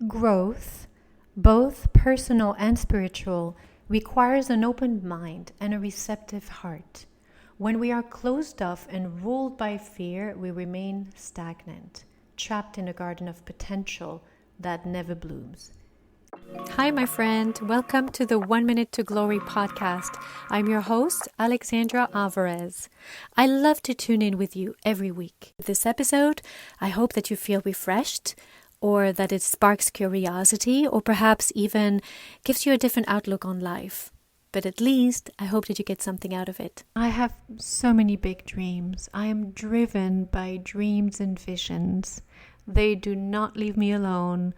Growth, both personal and spiritual, requires an open mind and a receptive heart. When we are closed off and ruled by fear, we remain stagnant, trapped in a garden of potential that never blooms. Hi, my friend. Welcome to the 1 Minute to Glory podcast. I'm your host, Alexandra Alvarez. I love to tune in with you every week. This episode, I hope that you feel refreshed, or that it sparks curiosity, or perhaps even gives you a different outlook on life. But at least, I hope that you get something out of it. I have so many big dreams. I am driven by dreams and visions. They do not leave me alone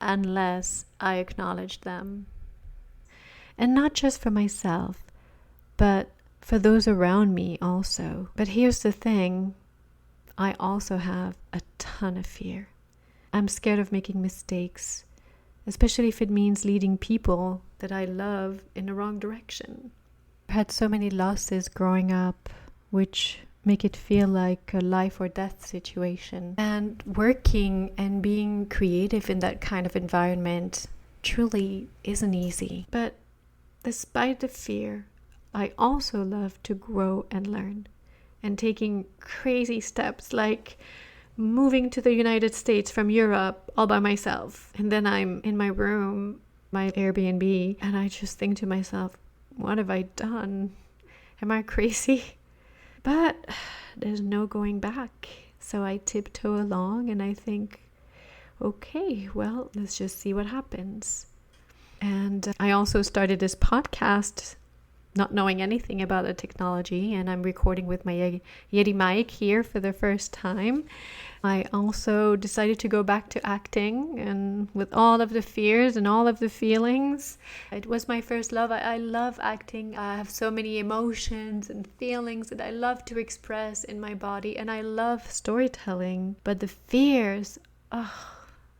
unless I acknowledge them. And not just for myself, but for those around me also. But here's the thing, I also have a ton of fear. I'm scared of making mistakes, especially if it means leading people that I love in the wrong direction. I've had so many losses growing up, which make it feel like a life or death situation. And working and being creative in that kind of environment truly isn't easy. But despite the fear, I also love to grow and learn. And taking crazy steps like moving to the United States from Europe all by myself. And then I'm in my room, my Airbnb, and I just think to myself, what have I done? Am I crazy? But there's no going back. So I tiptoe along and I think, okay, well, let's just see what happens. And I also started this podcast not knowing anything about the technology, and I'm recording with my Yeti mic here for the first time. I also decided to go back to acting, and with all of the fears and all of the feelings, it was my first love. I love acting. I have so many emotions and feelings that I love to express in my body, and I love storytelling. But the fears,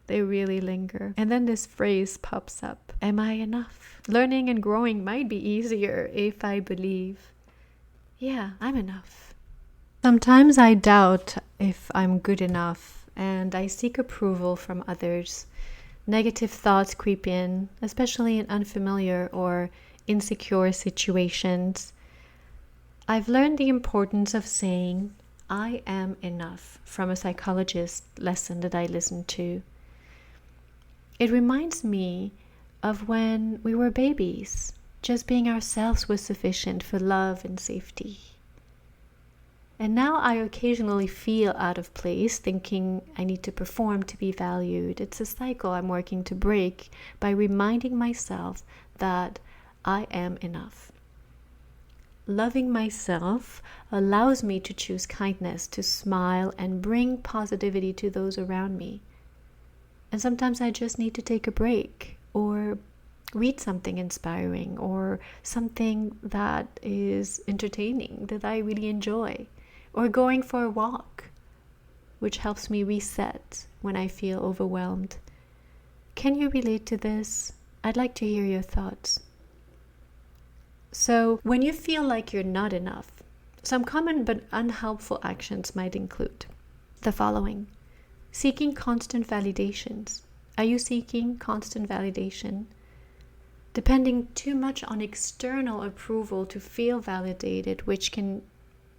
they really linger. And then this phrase pops up. Am I enough? Learning and growing might be easier if I believe, yeah, I'm enough. Sometimes I doubt if I'm good enough, and I seek approval from others. Negative thoughts creep in, especially in unfamiliar or insecure situations. I've learned the importance of saying, I am enough, from a psychologist lesson that I listened to. It reminds me of when we were babies. Just being ourselves was sufficient for love and safety. And now I occasionally feel out of place, thinking I need to perform to be valued. It's a cycle I'm working to break by reminding myself that I am enough. Loving myself allows me to choose kindness, to smile, and bring positivity to those around me. And sometimes I just need to take a break or read something inspiring or something that is entertaining that I really enjoy, or going for a walk, which helps me reset when I feel overwhelmed. Can you relate to this? I'd like to hear your thoughts. So, when you feel like you're not enough, some common but unhelpful actions might include the following. Seeking constant validations. Are you seeking constant validation? Depending too much on external approval to feel validated, which can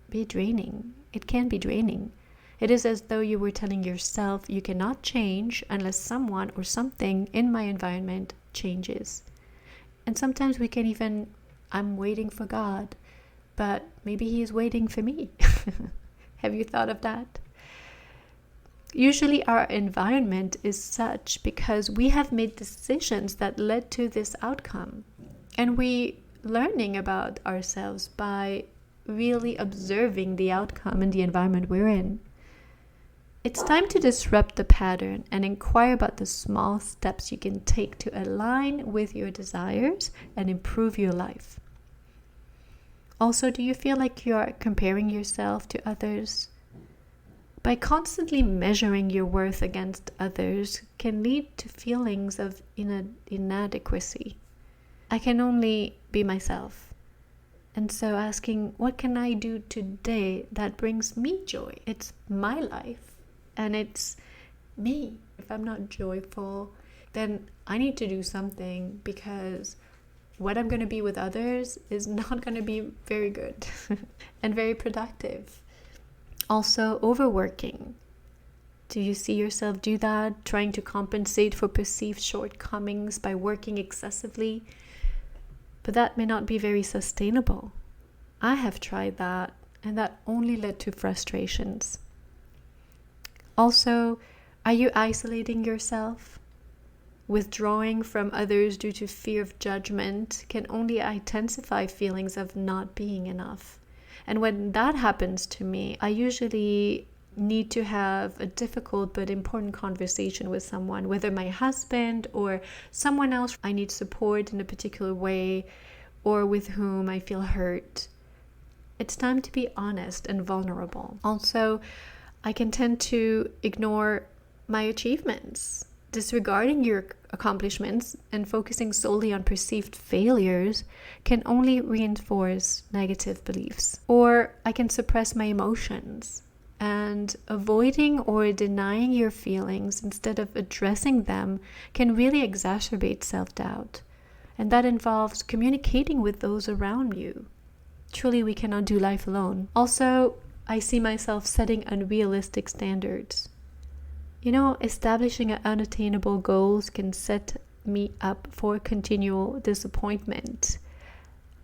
be draining. It can be draining. It is as though you were telling yourself you cannot change unless someone or something in my environment changes. And sometimes we can even, I'm waiting for God, but maybe He is waiting for me. Have you thought of that? Usually our environment is such because we have made decisions that led to this outcome. And we learning about ourselves by really observing the outcome and the environment we're in. It's time to disrupt the pattern and inquire about the small steps you can take to align with your desires and improve your life. Also, do you feel like you are comparing yourself to others? By constantly measuring your worth against others can lead to feelings of inadequacy. I can only be myself. And so asking, what can I do today that brings me joy? It's my life and it's me. If I'm not joyful, then I need to do something, because what I'm going to be with others is not going to be very good and very productive. Also, overworking. Do you see yourself do that, trying to compensate for perceived shortcomings by working excessively? But that may not be very sustainable. I have tried that, and that only led to frustrations. Also, are you isolating yourself? Withdrawing from others due to fear of judgment can only intensify feelings of not being enough. And when that happens to me, I usually need to have a difficult but important conversation with someone, whether my husband or someone else I need support in a particular way, or with whom I feel hurt. It's time to be honest and vulnerable. Also, I can tend to ignore my achievements. Disregarding your accomplishments and focusing solely on perceived failures can only reinforce negative beliefs. Or I can suppress my emotions. And avoiding or denying your feelings instead of addressing them can really exacerbate self-doubt. And that involves communicating with those around you. Truly, we cannot do life alone. Also, I see myself setting unrealistic standards. Establishing unattainable goals can set me up for continual disappointment.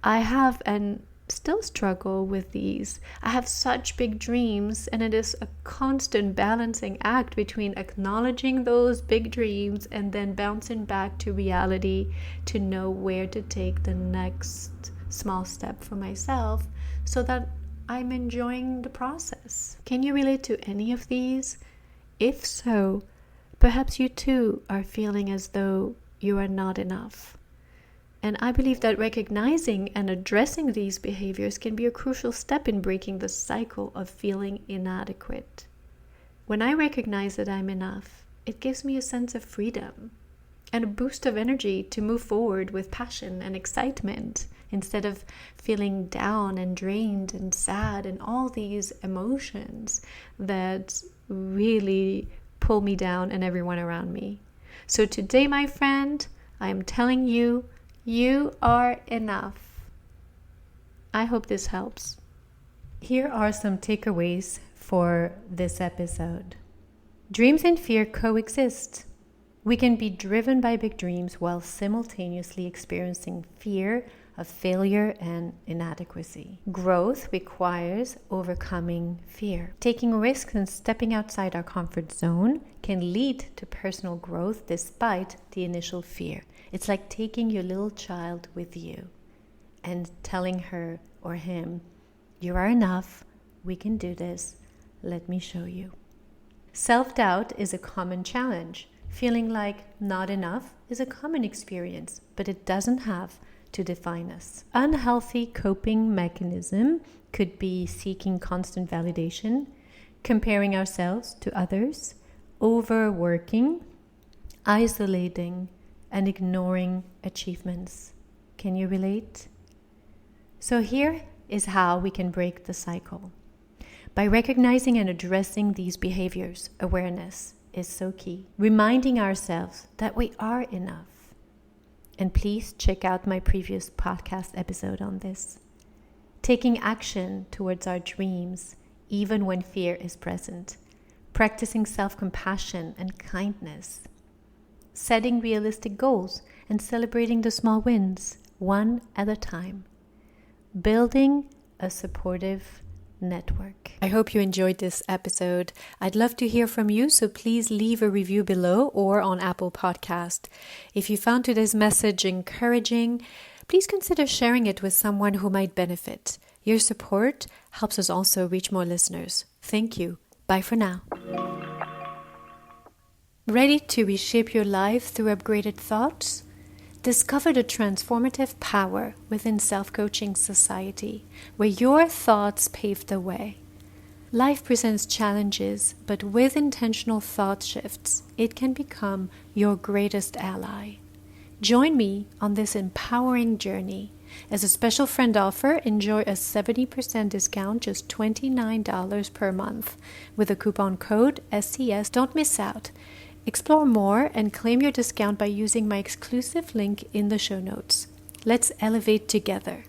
I have and still struggle with these. I have such big dreams, and it is a constant balancing act between acknowledging those big dreams and then bouncing back to reality to know where to take the next small step for myself so that I'm enjoying the process. Can you relate to any of these? If so, perhaps you too are feeling as though you are not enough. And I believe that recognizing and addressing these behaviors can be a crucial step in breaking the cycle of feeling inadequate. When I recognize that I'm enough, it gives me a sense of freedom and a boost of energy to move forward with passion and excitement instead of feeling down and drained and sad and all these emotions that really pull me down and everyone around me. So today, my friend, I am telling you, you are enough. I hope this helps. Here are some takeaways for this episode. Dreams and fear coexist. We can be driven by big dreams while simultaneously experiencing fear of failure and inadequacy. Growth requires overcoming fear. Taking risks and stepping outside our comfort zone can lead to personal growth despite the initial fear. It's like taking your little child with you and telling her or him, "You are enough, we can do this, let me show you." Self-doubt is a common challenge. Feeling like not enough is a common experience, but it doesn't have to define us. Unhealthy coping mechanism could be seeking constant validation, comparing ourselves to others, overworking, isolating, and ignoring achievements. Can you relate? So here is how we can break the cycle. By recognizing and addressing these behaviors, awareness is so key. Reminding ourselves that we are enough. And please check out my previous podcast episode on this. Taking action towards our dreams, even when fear is present. Practicing self-compassion and kindness. Setting realistic goals and celebrating the small wins, one at a time. Building a supportive network. I hope you enjoyed this episode. I'd love to hear from you, so please leave a review below or on Apple Podcast. If you found today's message encouraging, please consider sharing it with someone who might benefit. Your support helps us also reach more listeners. Thank you. Bye for now. Ready to reshape your life through upgraded thoughts? Discover the transformative power within Self-Coaching Society, where your thoughts pave the way. Life presents challenges, but with intentional thought shifts, it can become your greatest ally. Join me on this empowering journey. As a special friend offer, enjoy a 70% discount, just $29 per month, with the coupon code SCS. Don't miss out. Explore more and claim your discount by using my exclusive link in the show notes. Let's elevate together.